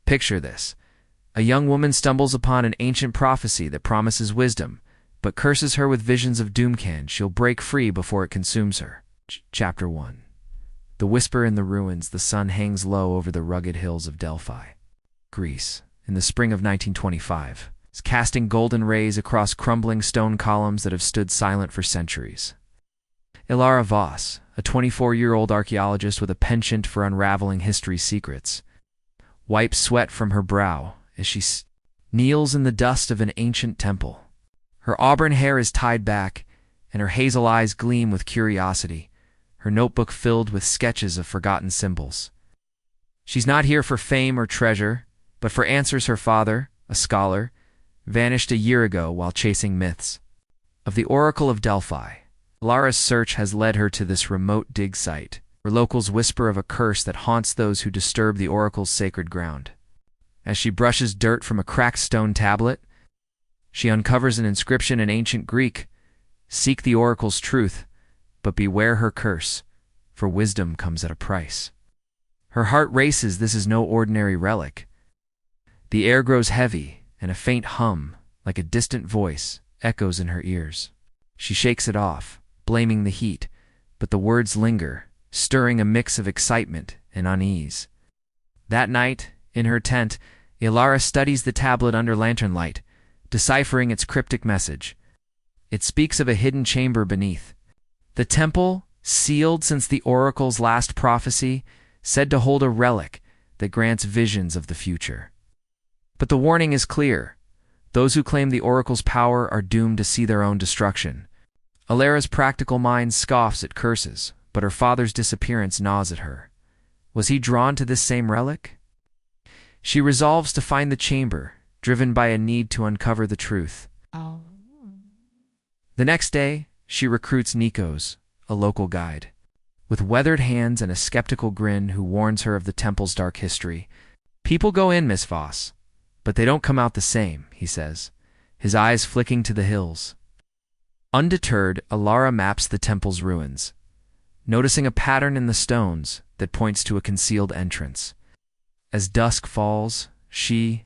Picture this. A young woman stumbles upon an ancient prophecy that promises wisdom, but curses her with visions of doomcan. She'll break free before it consumes her. Chapter 1. The Whisper in the Ruins. The sun hangs low over the rugged hills of Delphi, Greece, in the spring of 1925, casting golden rays across crumbling stone columns that have stood silent for centuries. Ilara Voss, a 24-year-old archaeologist with a penchant for unraveling history's secrets, wipes sweat from her brow as she kneels in the dust of an ancient temple. Her auburn hair is tied back, and her hazel eyes gleam with curiosity, her notebook filled with sketches of forgotten symbols. She's not here for fame or treasure, but for answers. Her father, a scholar, vanished a year ago while chasing myths. Of the Oracle of Delphi, Ilara's search has led her to this remote dig site, where locals whisper of a curse that haunts those who disturb the oracle's sacred ground. As she brushes dirt from a cracked stone tablet, she uncovers an inscription in ancient Greek: "Seek the oracle's truth, but beware her curse, for wisdom comes at a price." Her heart races. This is no ordinary relic. The air grows heavy, and a faint hum, like a distant voice, echoes in her ears. She shakes it off, blaming the heat, but the words linger, stirring a mix of excitement and unease. That night, in her tent, Ilara studies the tablet under lantern light, deciphering its cryptic message. It speaks of a hidden chamber beneath. The temple, sealed since the oracle's last prophecy, said to hold a relic that grants visions of the future. But the warning is clear. Those who claim the oracle's power are doomed to see their own destruction. Ilara's practical mind scoffs at curses, but her father's disappearance gnaws at her. Was he drawn to this same relic? She resolves to find the chamber, driven by a need to uncover the truth. The next day, she recruits Nikos, a local guide, with weathered hands and a skeptical grin, who warns her of the temple's dark history. "People go in, Miss Voss, but they don't come out the same," he says, his eyes flicking to the hills. Undeterred, Ilara maps the temple's ruins, noticing a pattern in the stones that points to a concealed entrance. As dusk falls, she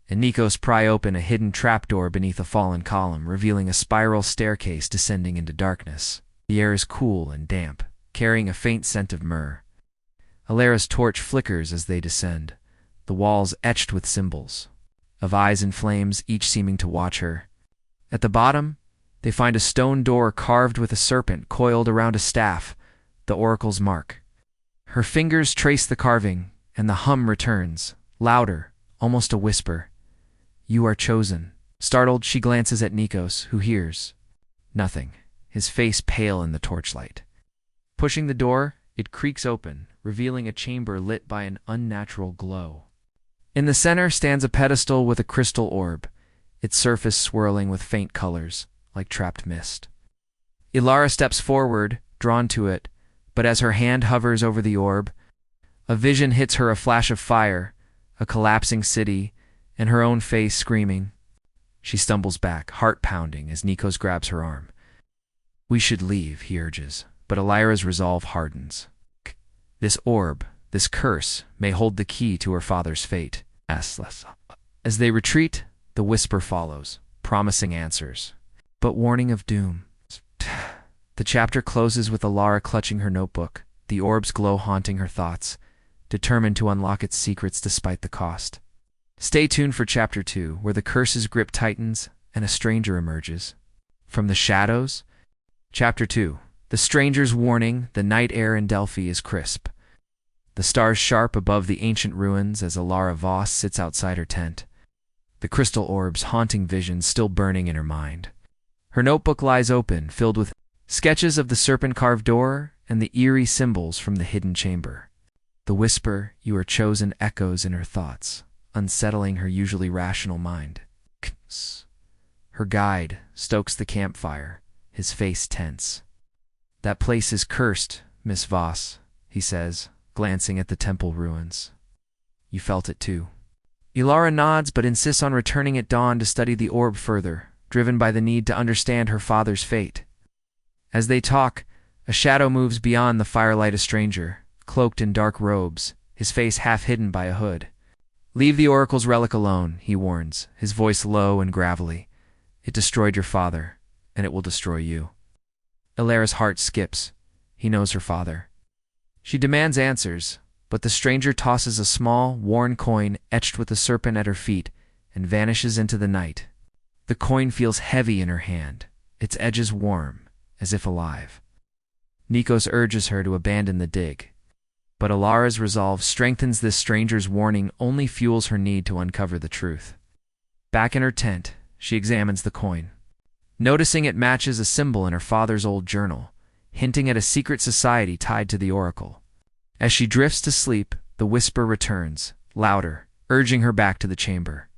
and Nikos pry open a hidden trapdoor beneath a fallen column, revealing a spiral staircase descending into darkness. The air is cool and damp, carrying a faint scent of myrrh. Ilara's torch flickers as they descend, the walls etched with symbols of eyes in flames, each seeming to watch her. At the bottom, they find a stone door carved with a serpent coiled around a staff, the oracle's mark. Her fingers trace the carving, and the hum returns, louder, almost a whisper. "You are chosen." Startled, she glances at Nikos, who hears nothing, his face pale in the torchlight. Pushing the door, it creaks open, revealing a chamber lit by an unnatural glow. In the center stands a pedestal with a crystal orb, its surface swirling with faint colors, like trapped mist. Ilara steps forward, drawn to it, but as her hand hovers over the orb, a vision hits her: a flash of fire, a collapsing city, and her own face screaming. She stumbles back, heart pounding, as Nikos grabs her arm. "We should leave," he urges, but Ilara's resolve hardens. This orb, this curse, may hold the key to her father's fate. As they retreat, the whisper follows, promising answers, but warning of doom. The chapter closes with Ilara clutching her notebook, the orb's glow haunting her thoughts, determined to unlock its secrets despite the cost. Stay tuned for Chapter 2, where the curse's grip tightens and a stranger emerges from the shadows. Chapter 2. The stranger's warning. The night air in Delphi is crisp, the stars sharp above the ancient ruins as Ilara Voss sits outside her tent, the crystal orbs haunting visions still burning in her mind. Her notebook lies open, filled with sketches of the serpent-carved door and the eerie symbols from the hidden chamber. The whisper, "You are chosen," echoes in her thoughts, unsettling her usually rational mind. Her guide stokes the campfire, his face tense. "That place is cursed, Miss Voss," he says, glancing at the temple ruins. "You felt it too." Ilara nods but insists on returning at dawn to study the orb further, driven by the need to understand her father's fate. As they talk, a shadow moves beyond the firelight, a stranger, cloaked in dark robes, his face half hidden by a hood. Leave the oracle's relic alone, he warns, his voice low and gravelly. It destroyed your father, and it will destroy you. Ilara's heart skips. He knows her father. She demands answers, but the stranger tosses a small, worn coin etched with a serpent at her feet and vanishes into the night. The coin feels heavy in her hand, its edges warm, as if alive. Nikos urges her to abandon the dig, but Ilara's resolve strengthens this stranger's warning only fuels her need to uncover the truth. Back in her tent, she examines the coin, noticing it matches a symbol in her father's old journal, hinting at a secret society tied to the oracle. As she drifts to sleep, the whisper returns, louder, urging her back to the chamber.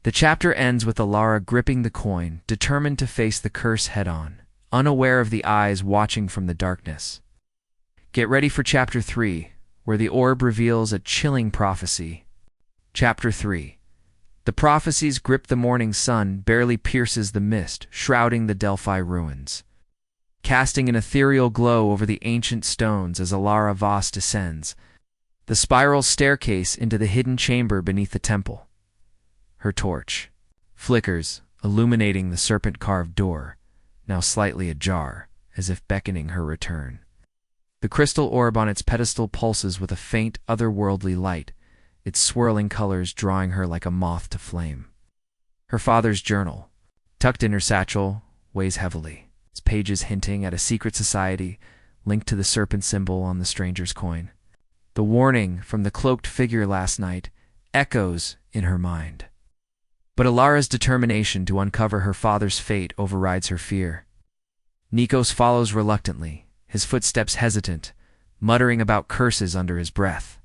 The chapter ends with Ilara gripping the coin, determined to face the curse head-on, unaware of the eyes watching from the darkness. Get ready for Chapter 3, where the orb reveals a chilling prophecy. Chapter 3. The prophecies grip the morning sun barely pierces the mist, shrouding the Delphi ruins, casting an ethereal glow over the ancient stones as Ilara Voss descends, the spiral staircase into the hidden chamber beneath the temple. Her torch flickers, illuminating the serpent-carved door, now slightly ajar, as if beckoning her return. The crystal orb on its pedestal pulses with a faint, otherworldly light, its swirling colors drawing her like a moth to flame. Her father's journal, tucked in her satchel, weighs heavily, its pages hinting at a secret society linked to the serpent symbol on the stranger's coin. The warning from the cloaked figure last night echoes in her mind. But Ilara's determination to uncover her father's fate overrides her fear. Nikos follows reluctantly, his footsteps hesitant, muttering about curses under his breath.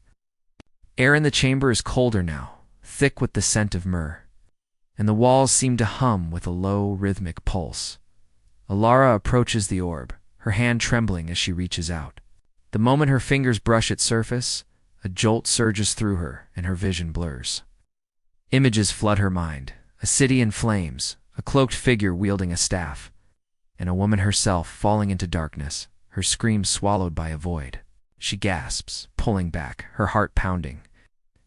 Air in the chamber is colder now, thick with the scent of myrrh, and the walls seem to hum with a low, rhythmic pulse. Ilara approaches the orb, her hand trembling as she reaches out. The moment her fingers brush its surface, a jolt surges through her and her vision blurs. Images flood her mind, a city in flames, a cloaked figure wielding a staff, and a woman herself falling into darkness, her screams swallowed by a void. She gasps, pulling back, her heart pounding.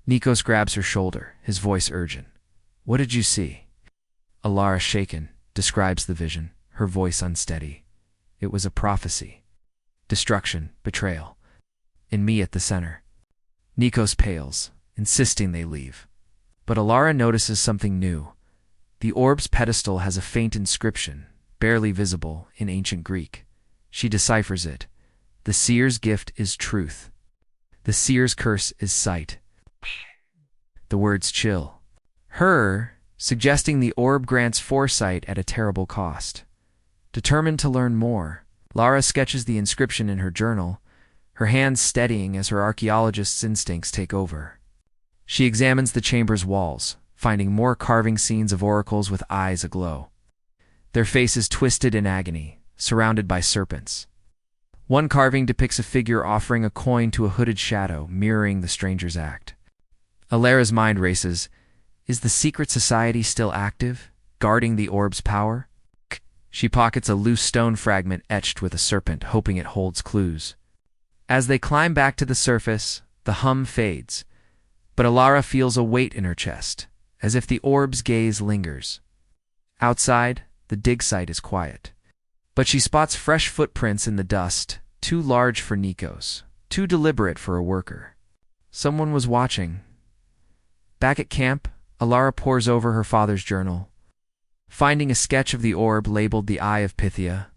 Nikos grabs her shoulder, his voice urgent. What did you see? Ilara, shaken, describes the vision, her voice unsteady. It was a prophecy. Destruction, betrayal. And me at the center. Nikos pales, insisting they leave. But Ilara notices something new. The orb's pedestal has a faint inscription, barely visible, in ancient Greek. She deciphers it. The seer's gift is truth. The seer's curse is sight. The words chill her, suggesting the orb grants foresight at a terrible cost. Determined to learn more, Lara sketches the inscription in her journal, her hands steadying as her archaeologist's instincts take over. She examines the chamber's walls, finding more carving scenes of oracles with eyes aglow. Their faces twisted in agony, surrounded by serpents. One carving depicts a figure offering a coin to a hooded shadow, mirroring the stranger's act. Ilara's mind races. Is the secret society still active, guarding the orb's power? She pockets a loose stone fragment etched with a serpent, hoping it holds clues. As they climb back to the surface, the hum fades, but Ilara feels a weight in her chest, as if the orb's gaze lingers. Outside, the dig site is quiet, but she spots fresh footprints in the dust, too large for Nikos, too deliberate for a worker. Someone was watching. Back at camp, Ilara pores over her father's journal, finding a sketch of the orb labeled the Eye of Pythia.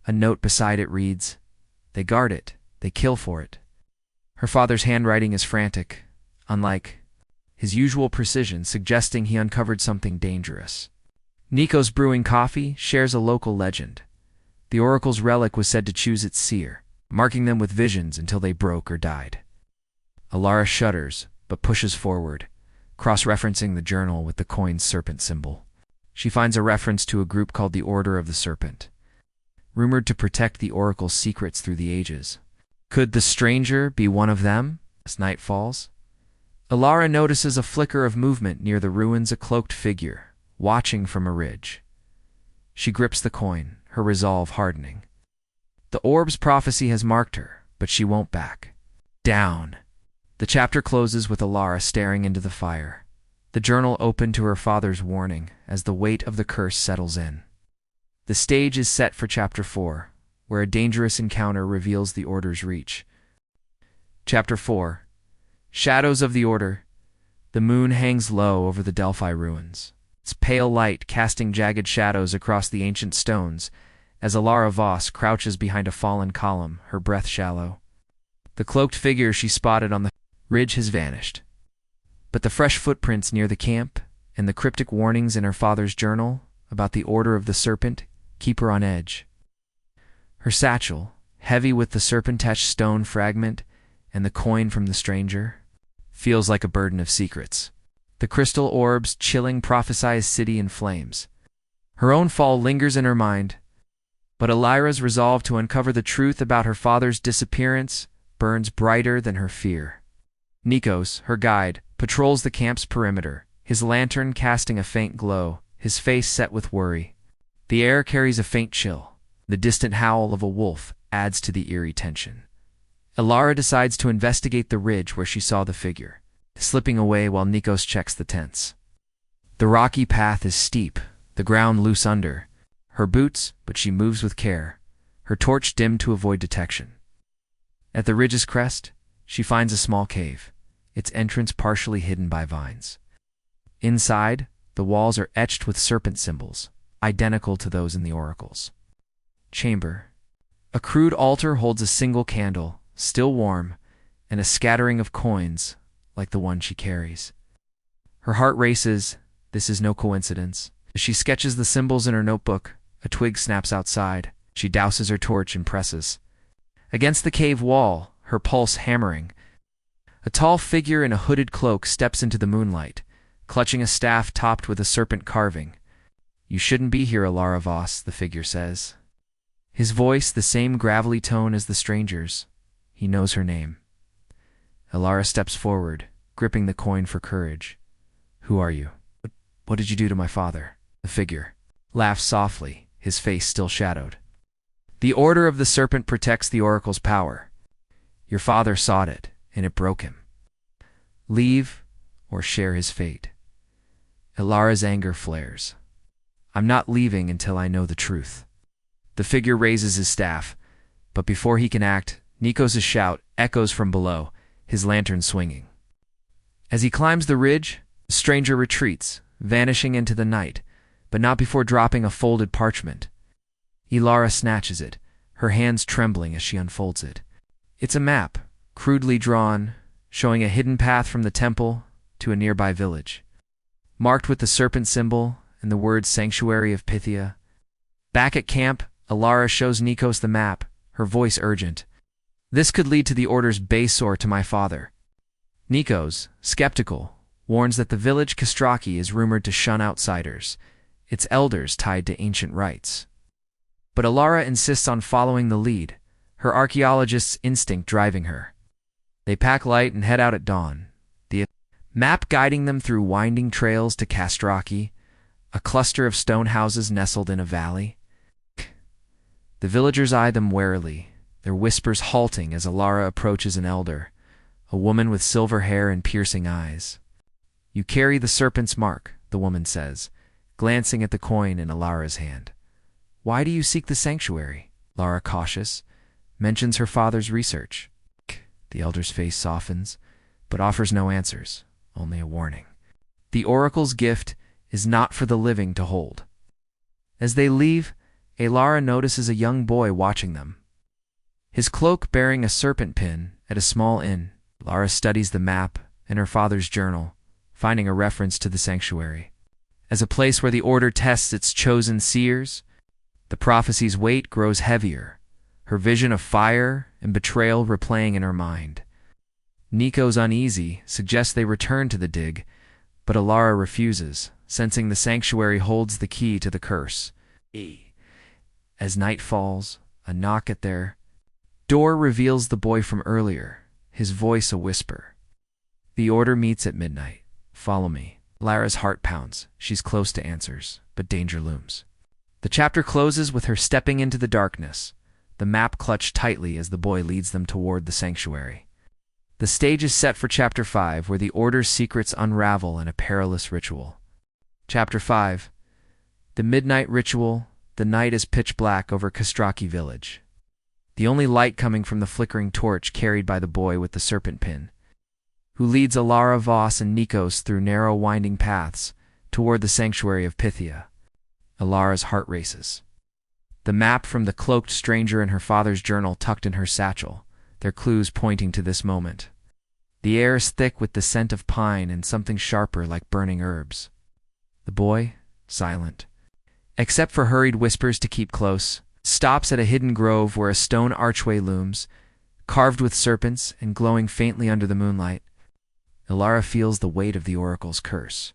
A note beside it reads, "They guard it, they kill for it." Her father's handwriting is frantic, unlike his usual precision, suggesting he uncovered something dangerous. Nikos Brewing Coffee shares a local legend. The oracle's relic was said to choose its seer, marking them with visions until they broke or died. Ilara shudders, but pushes forward, cross-referencing the journal with the coin's serpent symbol. She finds a reference to a group called the Order of the Serpent, rumored to protect the oracle's secrets through the ages. Could the stranger be one of them as night falls? Ilara notices a flicker of movement near the ruins, a cloaked figure, watching from a ridge. She grips the coin, her resolve hardening. The orb's prophecy has marked her, but she won't back down. The chapter closes with Alara staring into the fire, the journal open to her father's warning as the weight of the curse settles in. The stage is set for Chapter 4, where a dangerous encounter reveals the Order's reach. Chapter 4. Shadows of the Order. The moon hangs low over the Delphi ruins, its pale light casting jagged shadows across the ancient stones as Alara Voss crouches behind a fallen column, her breath shallow. The cloaked figure she spotted on the ridge has vanished, but the fresh footprints near the camp and the cryptic warnings in her father's journal about the Order of the Serpent keep her on edge. Her satchel, heavy with the serpent-etched stone fragment and the coin from the stranger, feels like a burden of secrets. The crystal orb's chilling prophesies city in flames. Her own fall lingers in her mind, but Alira's resolve to uncover the truth about her father's disappearance burns brighter than her fear. Nikos, her guide, patrols the camp's perimeter, his lantern casting a faint glow, his face set with worry. The air carries a faint chill. The distant howl of a wolf adds to the eerie tension. Alara decides to investigate the ridge where she saw the figure, slipping away while Nikos checks the tents. The rocky path is steep, the ground loose under her boots, but she moves with care, her torch dimmed to avoid detection. At the ridge's crest, she finds a small cave, its entrance partially hidden by vines. Inside, the walls are etched with serpent symbols, identical to those in the oracles. Chamber. A crude altar holds a single candle, still warm, and a scattering of coins, like the one she carries. Her heart races. This is no coincidence. As she sketches the symbols in her notebook, a twig snaps outside. She douses her torch and presses. Against the cave wall, her pulse hammering, a tall figure in a hooded cloak steps into the moonlight, clutching a staff topped with a serpent carving. "You shouldn't be here, Alara Voss," the figure says. His voice the same gravelly tone as the stranger's. He knows her name. Alara steps forward, gripping the coin for courage. "Who are you? What did you do to my father?" The figure laughs softly, his face still shadowed. "The Order of the Serpent protects the Oracle's power. Your father sought it, and it broke him. Leave, or share his fate." Alara's anger flares. "I'm not leaving until I know the truth." The figure raises his staff, but before he can act, Nikos' shout echoes from below, his lantern swinging. As he climbs the ridge, the stranger retreats, vanishing into the night, but not before dropping a folded parchment. Alara snatches it, her hands trembling as she unfolds it. It's a map, crudely drawn, showing a hidden path from the temple to a nearby village. Marked with the serpent symbol and the word Sanctuary of Pythia. Back at camp, Alara shows Nikos the map, her voice urgent. "This could lead to the Order's base or to my father." Nikos, skeptical, warns that the village Kastraki is rumored to shun outsiders, its elders tied to ancient rites. But Alara insists on following the lead, her archaeologist's instinct driving her. They pack light and head out at dawn, the map guiding them through winding trails to Kastraki, a cluster of stone houses nestled in a valley. The villagers eye them warily, their whispers halting as Alara approaches an elder, a woman with silver hair and piercing eyes. "You carry the serpent's mark," the woman says, glancing at the coin in Alara's hand. "Why do you seek the sanctuary?" Lara, cautious, mentions her father's research. The elder's face softens, but offers no answers, only a warning. The oracle's gift is not for the living to hold. As they leave, Alara notices a young boy watching them. His cloak bearing a serpent pin at a small inn. Lara studies the map and her father's journal, finding a reference to the sanctuary. As a place where the Order tests its chosen seers, the prophecy's weight grows heavier, her vision of fire and betrayal replaying in her mind. Nikos, uneasy, suggests they return to the dig, but Alara refuses, sensing the sanctuary holds the key to the curse. As night falls, a knock at their door reveals the boy from earlier, his voice a whisper. "The Order meets at midnight. Follow me." Lara's heart pounds. She's close to answers, but danger looms. The chapter closes with her stepping into the darkness, the map clutched tightly as the boy leads them toward the sanctuary. The stage is set for Chapter 5, where the Order's secrets unravel in a perilous ritual. Chapter 5. The Midnight Ritual. The night is pitch black over Castraki village. The only light coming from the flickering torch carried by the boy with the serpent pin, who leads Alara, Voss, and Nikos through narrow winding paths toward the sanctuary of Pythia. Alara's heart races. The map from the cloaked stranger and her father's journal tucked in her satchel, their clues pointing to this moment. The air is thick with the scent of pine and something sharper like burning herbs. The boy, silent, except for hurried whispers to keep close, stops at a hidden grove where a stone archway looms, carved with serpents and glowing faintly under the moonlight. Alara feels the weight of the oracle's curse.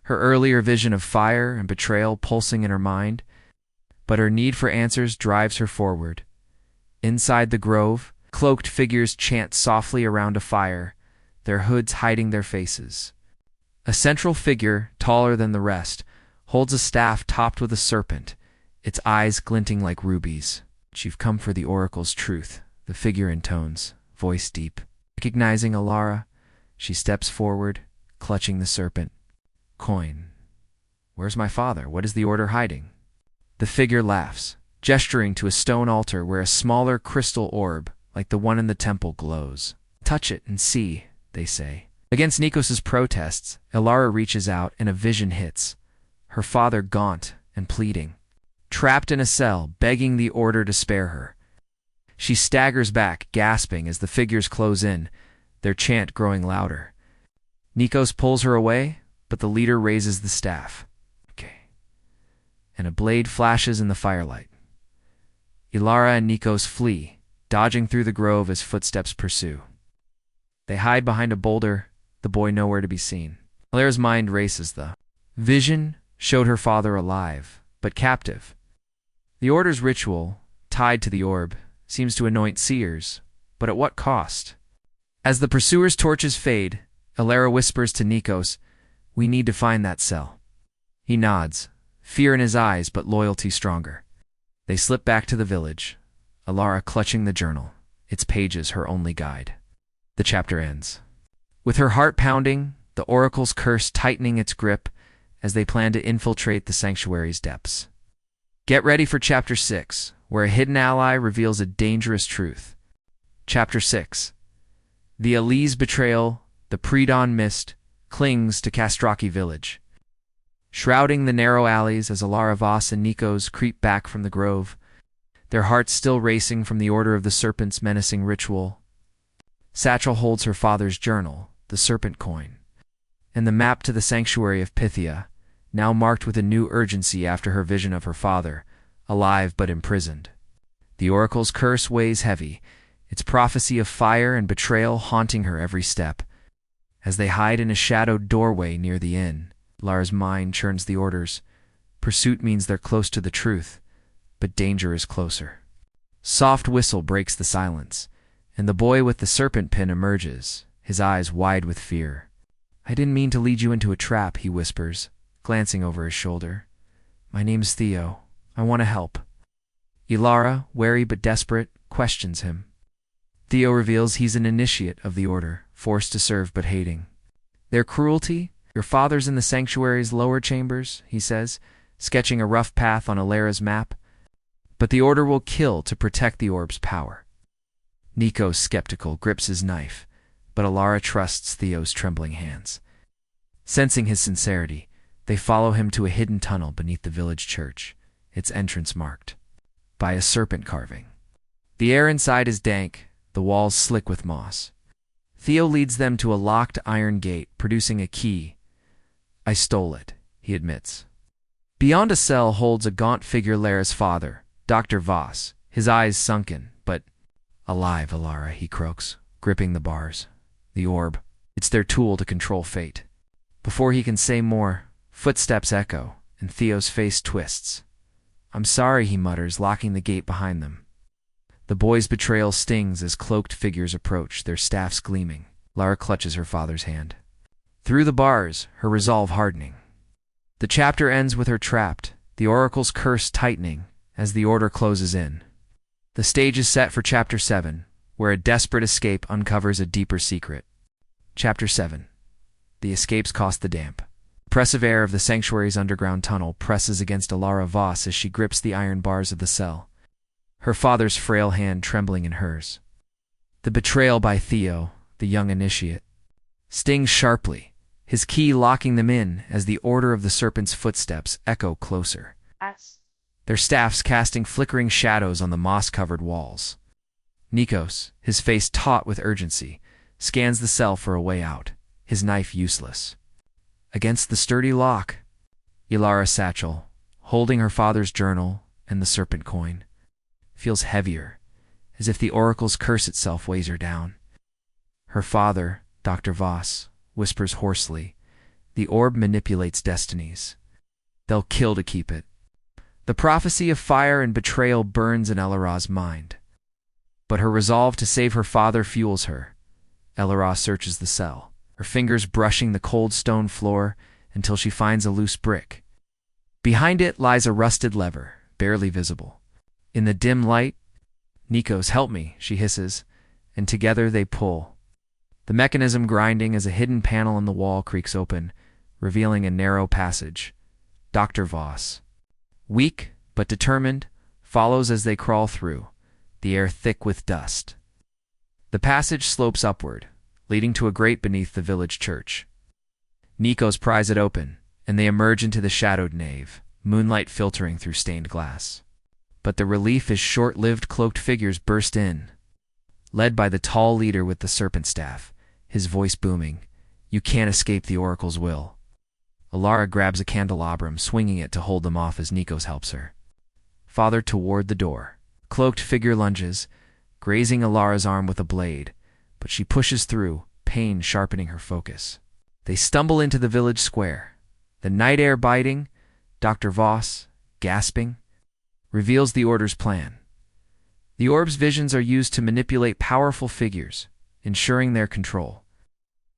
Her earlier vision of fire and betrayal pulsing in her mind, but her need for answers drives her forward. Inside the grove, cloaked figures chant softly around a fire, their hoods hiding their faces. A central figure, taller than the rest, holds a staff topped with a serpent, its eyes glinting like rubies. "You've come for the oracle's truth," the figure intones, voice deep. Recognizing Alara, she steps forward, clutching the serpent. "Coin. Where's my father? What is the order hiding?" The figure laughs, gesturing to a stone altar where a smaller crystal orb, like the one in the temple, glows. "Touch it and see," they say. Against Nikos's protests, Alara reaches out and a vision hits, her father gaunt and pleading, trapped in a cell, begging the order to spare her. She staggers back, gasping as the figures close in, their chant growing louder. Nikos pulls her away, but the leader raises the staff. "Okay." And a blade flashes in the firelight. Alara and Nikos flee, dodging through the grove as footsteps pursue. They hide behind a boulder, the boy nowhere to be seen. Alara's mind races. The vision showed her father alive, but captive. The order's ritual, tied to the orb, seems to anoint seers, but at what cost? As the pursuers' torches fade, Alara whispers to Nikos, "We need to find that cell." He nods, fear in his eyes but loyalty stronger. They slip back to the village, Alara clutching the journal, its pages her only guide. The chapter ends. With her heart pounding, the oracle's curse tightening its grip as they plan to infiltrate the sanctuary's depths. Get ready for Chapter 6, where a hidden ally reveals a dangerous truth. Chapter 6. The Elise betrayal, the pre-dawn mist, clings to Castraki village. Shrouding the narrow alleys as Alara, Voss, and Nikos creep back from the grove, their hearts still racing from the Order of the Serpent's menacing ritual. Satchel holds her father's journal, the serpent coin, and the map to the sanctuary of Pythia, now marked with a new urgency after her vision of her father, alive but imprisoned. The oracle's curse weighs heavy, its prophecy of fire and betrayal haunting her every step. As they hide in a shadowed doorway near the inn, Lara's mind churns the orders. Pursuit means they're close to the truth, but danger is closer. Soft whistle breaks the silence, and the boy with the serpent pin emerges, his eyes wide with fear. "I didn't mean to lead you into a trap," he whispers, glancing over his shoulder. "My name's Theo. I want to help." Alara, wary but desperate, questions him. Theo reveals he's an initiate of the order, forced to serve but hating. "Their cruelty? Your father's in the sanctuary's lower chambers," he says, sketching a rough path on Alara's map. "But the order will kill to protect the orb's power." Nikos, skeptical, grips his knife, but Alara trusts Theo's trembling hands. Sensing his sincerity, they follow him to a hidden tunnel beneath the village church, its entrance marked by a serpent carving. The air inside is dank, the walls slick with moss. Theo leads them to a locked iron gate, producing a key. "I stole it," he admits. Beyond a cell holds a gaunt figure, Lara's father, Dr. Voss, his eyes sunken, but alive. Alara, he croaks, gripping the bars. The orb, it's their tool to control fate. Before he can say more, footsteps echo, and Theo's face twists. "I'm sorry," he mutters, locking the gate behind them. The boy's betrayal stings as cloaked figures approach, their staffs gleaming. Lara clutches her father's hand. Through the bars, her resolve hardening. The chapter ends with her trapped, the oracle's curse tightening as the order closes in. The stage is set for Chapter 7, where a desperate escape uncovers a deeper secret. Chapter 7. The escapes cost the damp. The oppressive air of the sanctuary's underground tunnel presses against Alara Voss as she grips the iron bars of the cell, her father's frail hand trembling in hers. The betrayal by Theo, the young initiate, stings sharply, his key locking them in as the Order of the Serpent's footsteps echo closer, their staffs casting flickering shadows on the moss-covered walls. Nikos, his face taut with urgency, scans the cell for a way out, his knife useless. Against the sturdy lock, Ilara's satchel, holding her father's journal and the serpent coin, feels heavier, as if the oracle's curse itself weighs her down. Her father, Dr. Voss, whispers hoarsely, "The orb manipulates destinies. They'll kill to keep it." The prophecy of fire and betrayal burns in Elara's mind. But her resolve to save her father fuels her. Elara searches the cell, her fingers brushing the cold stone floor until she finds a loose brick. Behind it lies a rusted lever, barely visible. In the dim light, "Nikos, help me," she hisses, and together they pull. The mechanism grinding as a hidden panel in the wall creaks open, revealing a narrow passage. Dr. Voss, weak but determined, follows as they crawl through, the air thick with dust. The passage slopes upward, leading to a grate beneath the village church. Nikos pries it open, and they emerge into the shadowed nave, moonlight filtering through stained glass. But the relief is short-lived. Cloaked figures burst in, led by the tall leader with the serpent staff, his voice booming, "You can't escape the oracle's will." Alara grabs a candelabrum, swinging it to hold them off as Nikos helps her. Father toward the door. Cloaked figure lunges, grazing Alara's arm with a blade, but she pushes through, pain sharpening her focus. They stumble into the village square. The night air biting, Dr. Voss, gasping, reveals the Order's plan. The orb's visions are used to manipulate powerful figures, ensuring their control.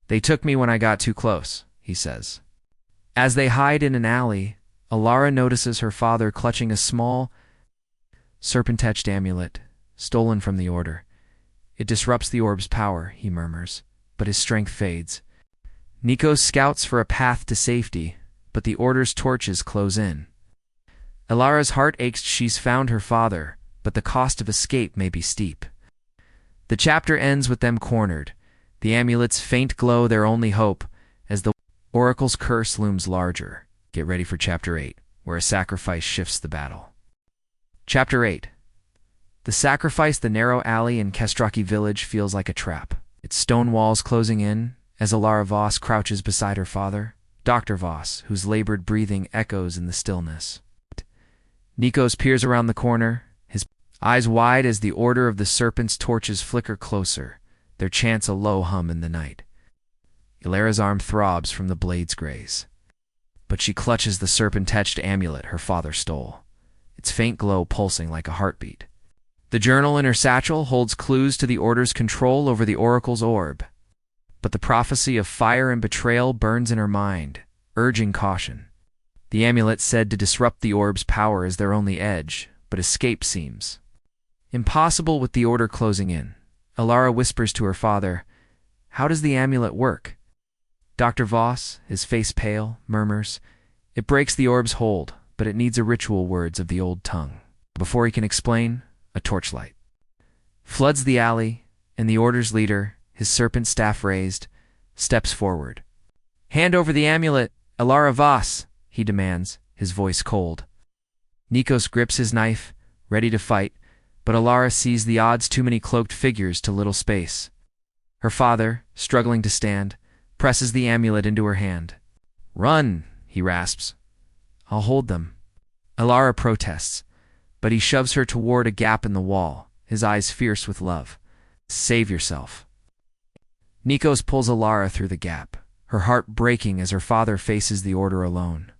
"They took me when I got too close," he says. As they hide in an alley, Alara notices her father clutching a small, serpent-etched amulet, stolen from the Order. "It disrupts the orb's power," he murmurs, but his strength fades. Nikos scouts for a path to safety, but the Order's torches close in. Elara's heart aches. She's found her father, but the cost of escape may be steep. The chapter ends with them cornered, the amulet's faint glow their only hope, as the oracle's curse looms larger. Get ready for Chapter 8, where a sacrifice shifts the battle. Chapter 8. The sacrifice. The narrow alley in Kestraki village feels like a trap, its stone walls closing in as Alara Voss crouches beside her father, Dr. Voss, whose labored breathing echoes in the stillness. Nikos peers around the corner, his eyes wide as the Order of the Serpent's torches flicker closer, their chants a low hum in the night. Ilara's arm throbs from the blade's graze, but she clutches the serpent-etched amulet her father stole, its faint glow pulsing like a heartbeat. The journal in her satchel holds clues to the Order's control over the oracle's orb, but the prophecy of fire and betrayal burns in her mind, urging caution. The amulet said to disrupt the orb's power is their only edge, but escape seems impossible with the Order closing in. Alara whispers to her father, "How does the amulet work?" Dr. Voss, his face pale, murmurs, "It breaks the orb's hold, but it needs a ritual." Words of the old tongue. Before he can explain, a torchlight floods the alley, and the Order's leader, his serpent staff raised, steps forward. "Hand over the amulet, Alara Voss," he demands, his voice cold. Nikos grips his knife, ready to fight, but Alara sees the odds. Too many cloaked figures to little space. Her father, struggling to stand, presses the amulet into her hand. "Run," he rasps. "I'll hold them." Alara protests, but he shoves her toward a gap in the wall, his eyes fierce with love. "Save yourself." Nikos pulls Alara through the gap, her heart breaking as her father faces the Order alone.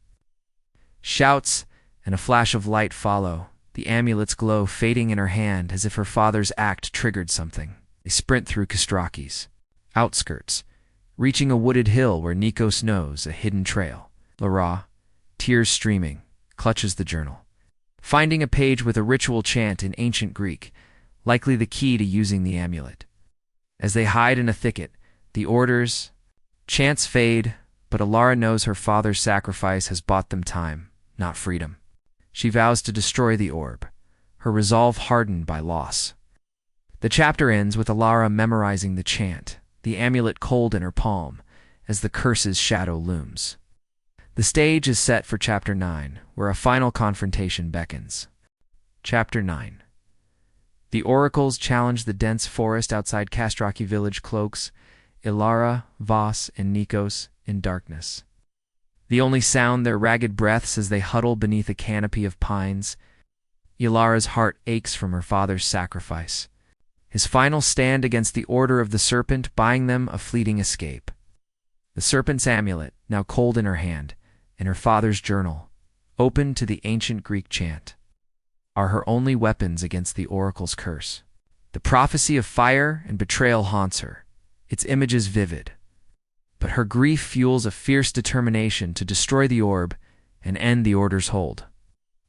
Shouts and a flash of light follow, the amulet's glow fading in her hand as if her father's act triggered something. They sprint through Kestraki's outskirts, reaching a wooded hill where Nikos knows a hidden trail. Lara, tears streaming, clutches the journal. Finding a page with a ritual chant in ancient Greek, likely the key to using the amulet. As they hide in a thicket, the orders, chants fade, but Alara knows her father's sacrifice has bought them time, not freedom. She vows to destroy the orb, her resolve hardened by loss. The chapter ends with Alara memorizing the chant, the amulet cold in her palm, as the curse's shadow looms. The stage is set for Chapter 9, where a final confrontation beckons. Chapter 9. The oracles challenge the dense forest outside Castraki village cloaks Ilara, Voss, and Nikos in darkness. The only sound their ragged breaths as they huddle beneath a canopy of pines. Ilara's heart aches from her father's sacrifice, his final stand against the Order of the Serpent buying them a fleeting escape. The serpent's amulet, now cold in her hand, and her father's journal, open to the ancient Greek chant, are her only weapons against the oracle's curse. The prophecy of fire and betrayal haunts her, its images vivid. But her grief fuels a fierce determination to destroy the orb and end the Order's hold.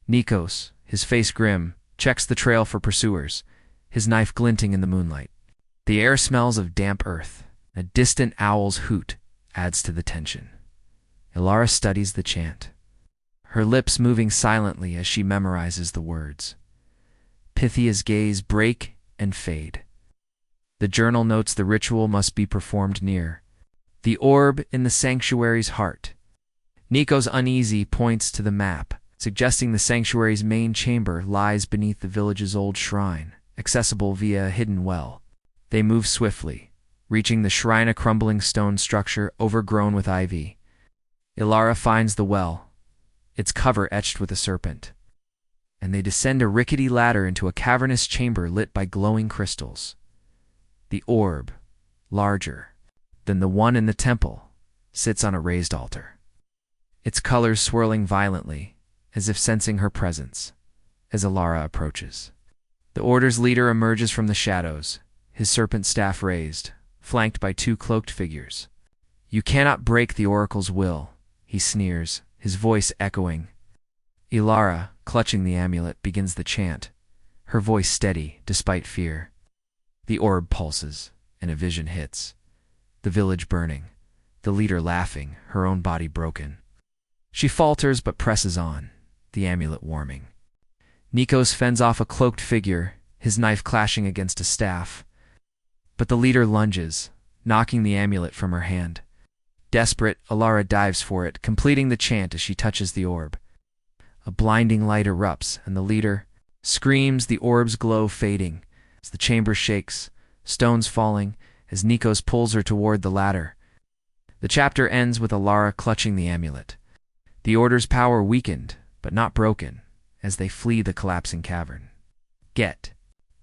Nikos, his face grim, checks the trail for pursuers, his knife glinting in the moonlight. The air smells of damp earth. A distant owl's hoot adds to the tension. Ilara studies the chant, her lips moving silently as she memorizes the words. Pythia's gaze break and fade. The journal notes the ritual must be performed near the orb in the sanctuary's heart. Nikos, uneasy, points to the map, suggesting the sanctuary's main chamber lies beneath the village's old shrine, accessible via a hidden well. They move swiftly, reaching the shrine, a crumbling stone structure overgrown with ivy. Ilara finds the well, its cover etched with a serpent, and they descend a rickety ladder into a cavernous chamber lit by glowing crystals. The orb, larger than the one in the temple, sits on a raised altar, its colors swirling violently, as if sensing her presence, as Ilara approaches. The Order's leader emerges from the shadows, his serpent staff raised, flanked by two cloaked figures. "You cannot break the oracle's will," he sneers, his voice echoing. Ilara, clutching the amulet, begins the chant, her voice steady despite fear. The orb pulses, and a vision hits. The village burning, the leader laughing, her own body broken. She falters but presses on, the amulet warming. Nikos fends off a cloaked figure, his knife clashing against a staff. But the leader lunges, knocking the amulet from her hand. Desperate, Ilara dives for it, completing the chant as she touches the orb. A blinding light erupts, and the leader screams, the orb's glow fading, as the chamber shakes, stones falling, as Nikos pulls her toward the ladder. The chapter ends with Ilara clutching the amulet. The Order's power weakened, but not broken, as they flee the collapsing cavern. Get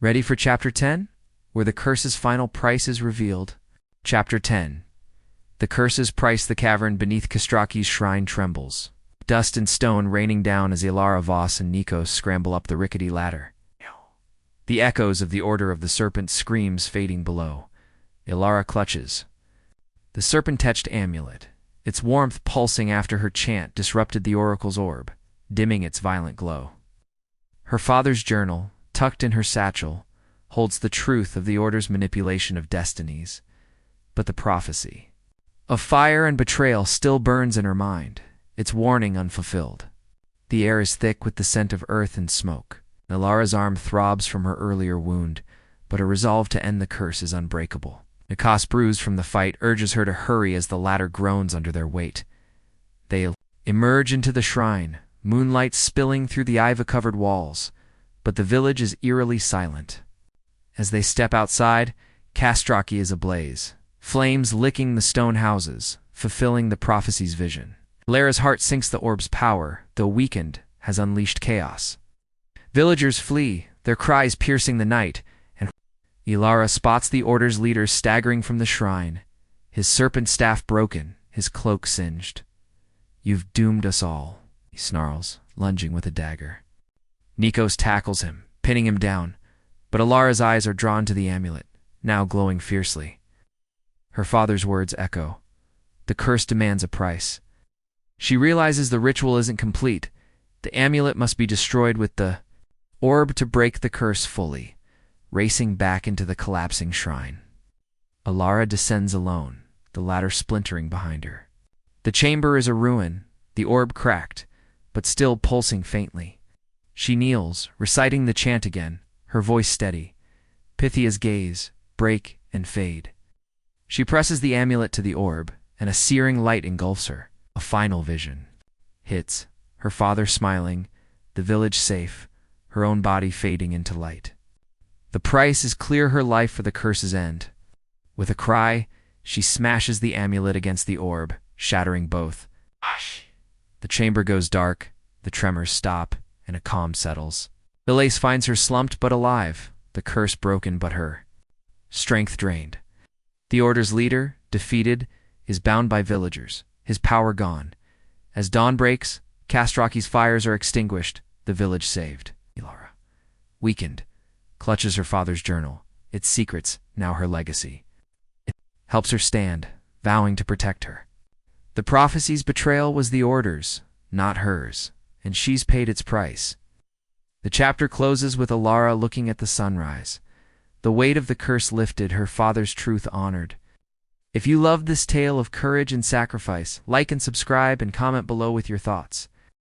ready for Chapter 10, where the curse's final price is revealed. Chapter 10. The curse's price. The cavern beneath Castraki's shrine trembles, dust and stone raining down as Ilara, Voss, and Nikos scramble up the rickety ladder. The echoes of the Order of the Serpent screams fading below. Ilara clutches the serpent-etched amulet, its warmth pulsing after her chant disrupted the oracle's orb, dimming its violent glow. Her father's journal, tucked in her satchel, holds the truth of the Order's manipulation of destinies, but the prophecy of fire and betrayal still burns in her mind, its warning unfulfilled. The air is thick with the scent of earth and smoke. Ilara's arm throbs from her earlier wound, but her resolve to end the curse is unbreakable. Nikos, bruised from the fight, urges her to hurry as the ladder groans under their weight. They emerge into the shrine, moonlight spilling through the ivy-covered walls, but the village is eerily silent. As they step outside, Castraki is ablaze, flames licking the stone houses, fulfilling the prophecy's vision. Ilara's heart sinks. The orb's power, though weakened, has unleashed chaos. Villagers flee, their cries piercing the night, and Ilara spots the Order's leader staggering from the shrine, his serpent staff broken, his cloak singed. "You've doomed us all," he snarls, lunging with a dagger. Nikos tackles him, pinning him down, but Ilara's eyes are drawn to the amulet, now glowing fiercely. Her father's words echo. The curse demands a price. She realizes the ritual isn't complete. The amulet must be destroyed with the orb to break the curse fully. racing back into the collapsing shrine. Alara descends alone, the ladder splintering behind her. The chamber is a ruin, the orb cracked, but still pulsing faintly. She kneels, reciting the chant again, her voice steady. Pythia's gaze break and fade. She presses the amulet to the orb, and a searing light engulfs her. A final vision hits, her father smiling, the village safe, her own body fading into light. The price is clear, her life for the curse's end. With a cry, she smashes the amulet against the orb, shattering both. The chamber goes dark, the tremors stop, and a calm settles. Belace finds her slumped but alive, the curse broken but her strength drained. The Order's leader, defeated, is bound by villagers, his power gone. As dawn breaks, Castroki's fires are extinguished, the village saved. Alara, weakened, clutches her father's journal, its secrets now her legacy. It helps her stand, vowing to protect her. The prophecy's betrayal was the Order's, not hers, and she's paid its price. The chapter closes with Alara looking at the sunrise. The weight of the curse lifted, her father's truth honored. If you loved this tale of courage and sacrifice, like and subscribe and comment below with your thoughts.